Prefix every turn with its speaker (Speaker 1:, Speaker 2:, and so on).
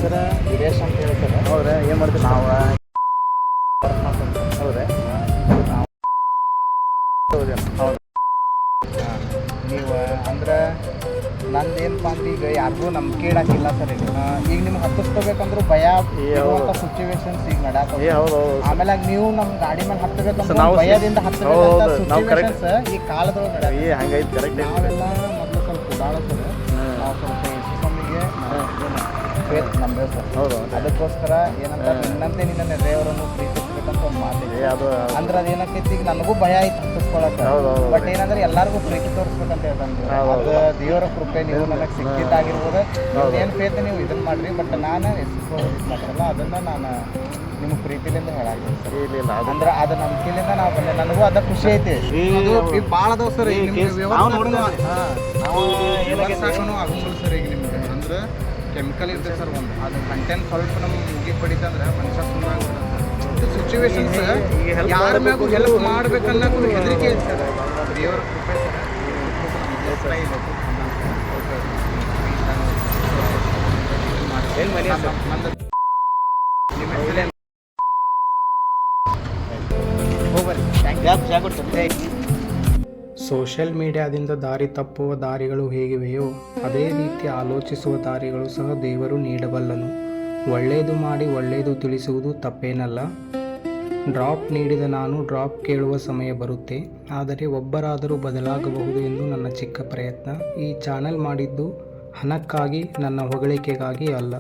Speaker 1: ಹೆಸರು
Speaker 2: ವೀರೇಶ್ ಅಂತ ಹೇಳ್ತಾರೆ.
Speaker 1: ಹೌದಾ, ಏನು ಮಾಡ್ತೀವಿ
Speaker 2: ನಾವು
Speaker 1: ಹೌದಾ?
Speaker 2: ನಾವು
Speaker 1: ಹೌದೇನು? ಹೌದು.
Speaker 2: ನೀವು ಅಂದ್ರೆ ನಂದೇನಪ್ಪ ಅಂದ್ರೆ ಈಗ ಯಾರಿಗೂ ನಂಬಿಕೆ ಇಡೋಕ್ಕಿಲ್ಲ ಸರ್. ಈಗ ನಿಮ್ಗೆ ಹತ್ತಿಸ್ಕೋಬೇಕಂದ್ರೂ ಭಯ ಇರುವಂಥ ಸಿಚುವೇಶನ್ಸ್ ಈಗ ನಡ್ಯಾಕ.
Speaker 1: ಹೌದು.
Speaker 2: ಆಮೇಲೆ ನೀವು ನಮ್ಮ ಗಾಡಿ ಮೇಲೆ ಹತ್ತಬೇಕಂದ್ರೆ
Speaker 1: ನಾವು
Speaker 2: ಭಯದಿಂದ ಹತ್ತಬೇಕಂತ ಸಿಚುವೇಶನ್ಸ್ ಈ ಕಾಲದೊಳಗೆ ನಡ್ಯಾಕ.
Speaker 1: ಹಂಗೈತೆ, ಕರೆಕ್ಟ್.
Speaker 2: ನಾವೆಲ್ಲ ಮೊದಲು ಸ್ವಲ್ಪ ಉಡಾಳಸರು, ನಾವು ಸ್ವಲ್ಪ ಸ್ವಾಮಿಗೆ ಫೇತ್ ನಂಬೇವು ಸರ್.
Speaker 1: ಹೌದು.
Speaker 2: ಅದಕ್ಕೋಸ್ಕರ ಏನಂತ ನಿನ್ನಂತೆ ನಿನ್ನ ನೆರೆಯವರನ್ನು ಪ್ರೀತಿಸ್ಬೇಕಂತ ಒಂದು ಮಾತಿದೆ.
Speaker 1: ಅದು
Speaker 2: ಅಂದ್ರೆ ಅದೇನಕ್ಕೈತಿ, ಈಗ ನನಗೂ ಭಯ ಆಯ್ತು ಹತ್ತಿಸ್ಕೊಳಕ್ಕೆ. ಬಟ್ ಏನಂದ್ರೆ ಎಲ್ಲರಿಗೂ ಪ್ರೀತಿ ತೋರಿಸ್ಬೇಕಂತ ಹೇಳ್ತಂದ್ರೆ ಅದು ದೇವರ ಕೃಪೆ. ನೀವು ನನಗೆ ಸಿಕ್ಕಿದ್ದಾಗಿರ್ಬೋದು, ಏನು ಫೇತ್ ನೀವು ಇದನ್ನ ಮಾಡ್ರಿ. ಬಟ್ ನಾನು ಎಷ್ಟು ಮಾತ್ರಲ್ಲ ಅದನ್ನು ನಾನು ನಿಮ್ಗೆ ಪ್ರೀತಿಲಿಂದ ಹೇಳಾಕ್ತೀನಿ ಸರ್.
Speaker 1: ಇಲ್ಲ
Speaker 2: ಅಂದ್ರೆ ಅದು ನಂಬಿಕೆಲಿಂದ ನಾವು ಬಂದೆ. ನನಗೂ ಅದ ಖುಷಿ ಐತಿ. ಈಗ ಭಾಳ ಅದಾವ ಸರ್. ಈಗ ನಿಮ್ಗೆ ಆಗಂಗಿಲ್ಲ ಸರ್. ಈಗ ನಿಮ್ಗೆ ಅಂದ್ರೆ ಕೆಮಿಕಲ್ ಇರ್ತದೆ ಸರ್. ಒಂದು ಅದು ಕಂಟೆಂಟ್ ಸ್ವಲ್ಪ ನಮ್ಗೆ ಮುಗಿಗೆ ಪಡಿತಂದ್ರೆ ಮನುಷ್ಯ ಸುಮ್ಮನೆ ಸಿಚುವೇಶನ್ಸ್ ಯಾರ ಮ್ಯಾಗೂ ಹೆಲ್ಪ್ ಮಾಡ್ಬೇಕನ್ನೋದು ಹೆದರಿಕೆ ಐತೆ ಸರ್. ದೇವರ ಕೃಪೆ ಸರ್.
Speaker 1: ಏನು ಮನೆ
Speaker 3: ಸೋಷಿಯಲ್ ಮೀಡಿಯಾದಿಂದ ದಾರಿ ತಪ್ಪುವ ದಾರಿಗಳು ಹೇಗಿವೆಯೋ ಅದೇ ರೀತಿ ಆಲೋಚಿಸುವ ದಾರಿಗಳು ಸಹ ದೇವರು ನೀಡಬಲ್ಲನು. ಒಳ್ಳೆಯದು ಮಾಡಿ ಒಳ್ಳೆಯದು ತಿಳಿಸುವುದು ತಪ್ಪೇನಲ್ಲ. ಡ್ರಾಪ್ ನೀಡಿದ ನಾನು ಡ್ರಾಪ್ ಕೇಳುವ ಸಮಯ ಬರುತ್ತೆ, ಆದರೆ ಒಬ್ಬರಾದರೂ ಬದಲಾಗಬಹುದು ಎಂದು ನನ್ನ ಚಿಕ್ಕ ಪ್ರಯತ್ನ. ಈ ಚಾನಲ್ ಮಾಡಿದ್ದು ಹಣಕ್ಕಾಗಿ, ನನ್ನ ಹೊಗಳಿಕೆಗಾಗಿ ಅಲ್ಲ.